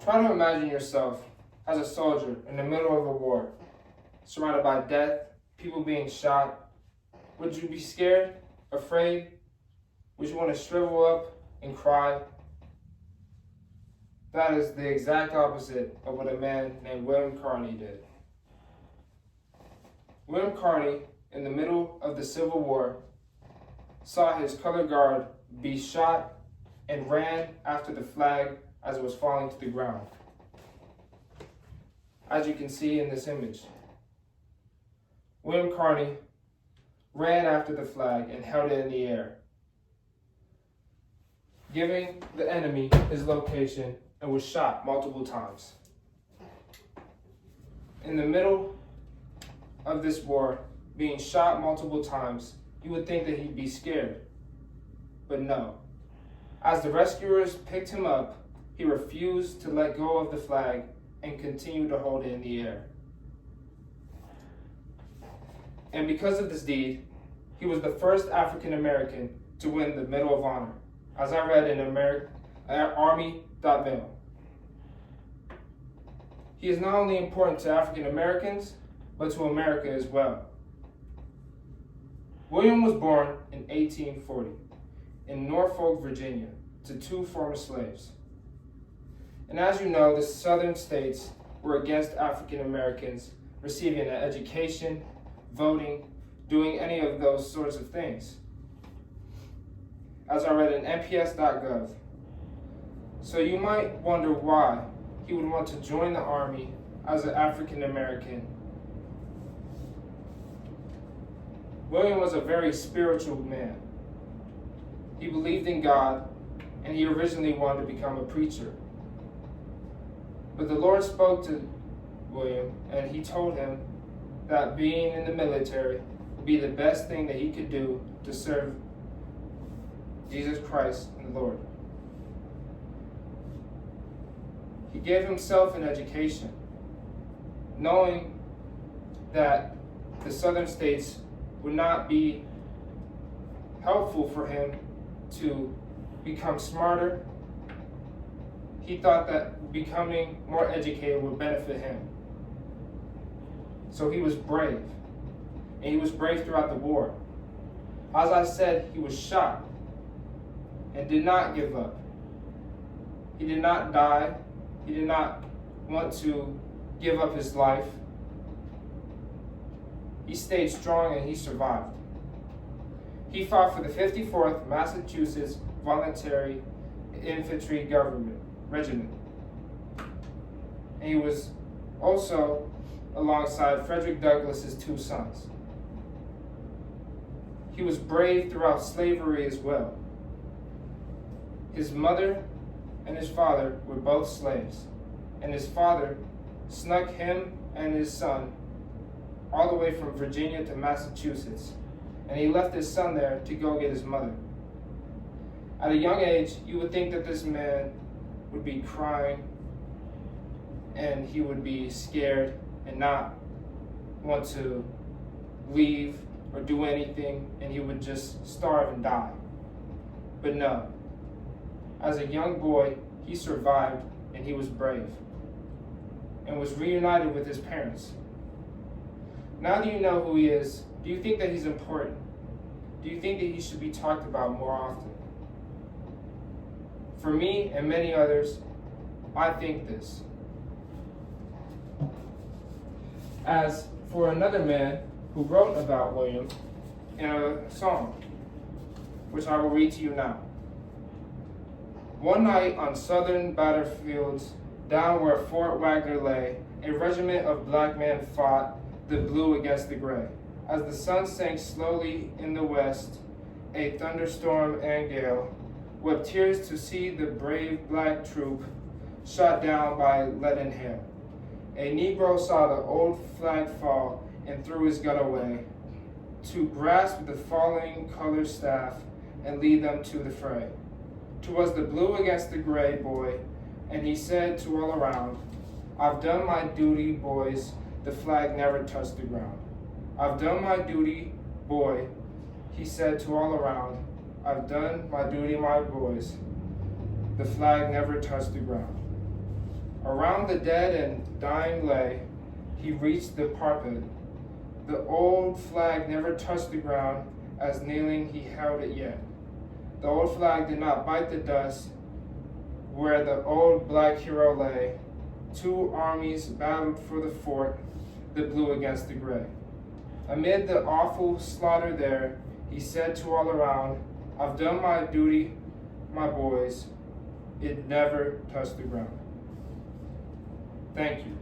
Try to imagine yourself as a soldier in the middle of a war, surrounded by death, people being shot. Would you be scared, afraid? Would you want to shrivel up and cry? That is the exact opposite of what a man named William Carney did. William Carney, in the middle of the Civil War, saw his color guard be shot and ran after the flag as it was falling to the ground, as you can see in this image. William Carney ran after the flag and held it in the air, giving the enemy his location, and was shot multiple times. In the middle of this war, being shot multiple times, you would think that he'd be scared. But no. As the rescuers picked him up, he refused to let go of the flag and continued to hold it in the air. And because of this deed, he was the first African American to win the Medal of Honor, as I read in Army.mil. He is not only important to African Americans, but to America as well. William was born in 1840 in Norfolk, Virginia, to two former slaves. And as you know, the southern states were against African Americans receiving an education, voting, doing any of those sorts of things, as I read in nps.gov. So you might wonder why he would want to join the Army as an African American. William was a very spiritual man. He believed in God, and he originally wanted to become a preacher. But the Lord spoke to William, and he told him that being in the military would be the best thing that he could do to serve Jesus Christ and the Lord. He gave himself an education, knowing that the southern states would not be helpful for him to become smarter. He thought that becoming more educated would benefit him. So he was brave, and he was brave throughout the war. As I said, he was shot and did not give up. He did not die. He did not want to give up his life. He stayed strong and he survived. He fought for the 54th Massachusetts Voluntary Infantry Regiment. And he was also alongside Frederick Douglass's two sons. He was brave throughout slavery as well. His mother and his father were both slaves, and his father snuck him and his son all the way from Virginia to Massachusetts, and he left his son there to go get his mother. At a young age, you would think that this man would be crying and he would be scared and not want to leave or do anything, and he would just starve and die. But no. As a young boy, he survived and he was brave and was reunited with his parents. Now that you know who he is, do you think that he's important? Do you think that he should be talked about more often? For me and many others, I think this. As for another man who wrote about William in a song, which I will read to you now. One night on southern battlefields, down where Fort Wagner lay, a regiment of black men fought the blue against the gray. As the sun sank slowly in the west, a thunderstorm and gale wept tears to see the brave black troop shot down by leaden hail. A Negro saw the old flag fall and threw his gun away to grasp the falling color staff and lead them to the fray. 'Twas the blue against the gray, boy, and he said to all around, I've done my duty, boys, the flag never touched the ground. I've done my duty, boy, he said to all around, I've done my duty, my boys, the flag never touched the ground. Around the dead and dying lay, he reached the parapet. The old flag never touched the ground, as kneeling he held it yet. The old flag did not bite the dust where the old black hero lay. Two armies battled for the fort, the blue against the gray. Amid the awful slaughter there, he said to all around, I've done my duty, my boys. It never touched the ground. Thank you.